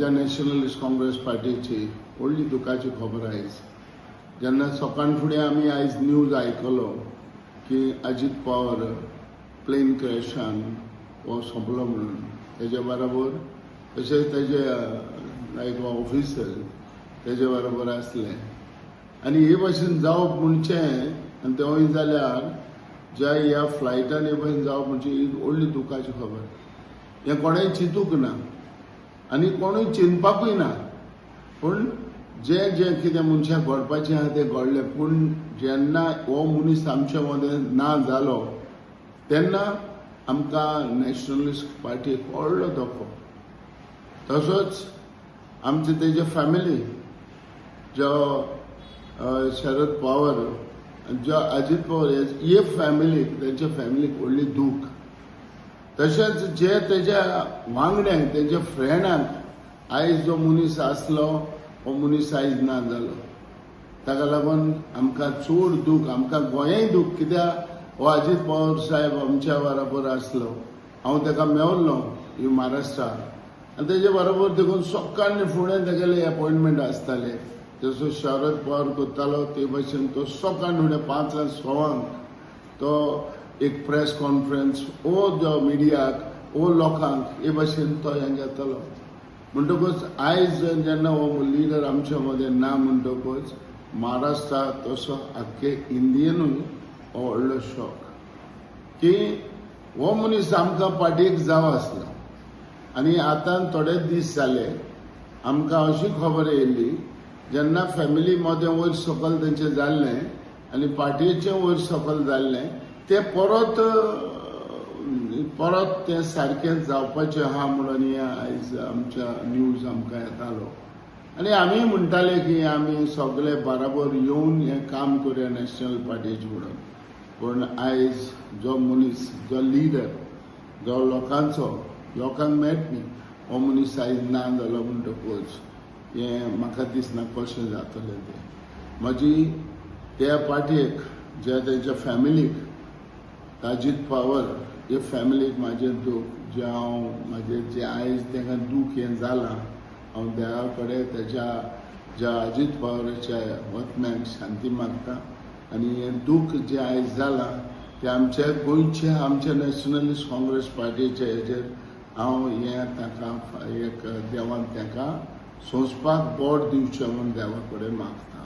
हेज्या नॅशनलिस्ट काँग्रेस पार्टीची व्हडली दुखाची खबर आयज जेन्ना सकाळ फुडें आमी आयज न्यूज आयकलो की अजित पवार प्लेन क्रॅशान हो सोंपलो म्हणून तेजे बरोबर तशेंच तेजे लायक ऑफिसर तेजे बरोबर आसले आनी हे भाशेन जावप म्हणचे आनी तेवूय जाल्यार ज्या ह्या फ्लायटान हे भाशेन जावप म्हणजे ही व्हडली दुखाची खबर. हें कोणेय चिंतूंक ना आनी कोणूय चिंतपाकूय ना. पूण जे कितें मनशाक घडपाचें आहा तें घडलें. पूण जेन्ना हो मनीस आमचे मदें ना जालो तेन्ना आमकां नॅशनलिस्ट पार्टीक व्हडलो धोको. तसोच आमचे तेजे फॅमिली जो शरद पवार जो अजित पवार हे फॅमिलीक तेंच्या फॅमिलीक व्हडली दूख. तशेंच जे तेज्या वांगड्यांक तेज्या फ्रेंडांक आयज जो मनीस आसलो हो मनीस आयज ना जालो. ताका लागून आमकां चड दूख, आमकां गोंयाय दूख. कित्याक हो अजित पवार साहेब आमच्या बरोबर आसलो. हांव ताका मेवल्लो ही महाराष्ट्रांत आनी तेजे बरोबर देखून सकाळीं फुडें तेगेले अपॉयंटमेंट आसताले. जसो शरद पवार करतालो ते भाशेन तो सकाळ फुडें 5:06 तो एक प्रेस कॉन्फरन्स ओ जो मिडियाक ओ लोकांक हे भाशेन तो हें घेतालो. म्हणटकूच आयज जेन्ना हो लिडर आमच्या मदें ना म्हणटकूच महाराष्ट्रांत तसो आख्खे इंडियेनूय हो व्हडलो शॉक की हो मनीस आमकां पार्टीक जावं आसलो. आनी आतां थोडे दीस जाले आमकां अशी खबर येयल्ली जेन्ना फॅमिली मदें वयर सकयल तेंचें जाल्लें आनी पार्टीचें वयर सकयल जाल्लें तें परत तें सारकें जावपाचें आहा म्हणून हें आयज आमच्या न्यूज आमकां येतालो. आनी आमी म्हणटाले की आमी सगळे बरोबर येवन हें काम करुया नॅशनल पार्टीचें म्हणून. पूण आयज जो मनीस जो लिडर जो लोकांक मेळटली हो मनीस आयज ना जालो म्हणटकूच हें म्हाका दिसना कशें जातलें तें. म्हजी त्या पार्टीक जे तेंच्या फॅमिलीक अजित पवार हे फॅमिलीक म्हाजें दूख जें हांव म्हाजें जें आयज तांकां दूख हें जालां हांव देवा कडेन तेज्या ज्या अजित पवाराच्या वतम्याक शांती मागता. आनी हें दूख जें आयज जालां तें आमच्या गोंयचे आमच्या नॅशनलिस्ट काँग्रेस पार्टीचे हेजेर हांव हें ताका एक देवान ताका सोंसपाक बोट दिवचें म्हणून देवा कडेन मागता.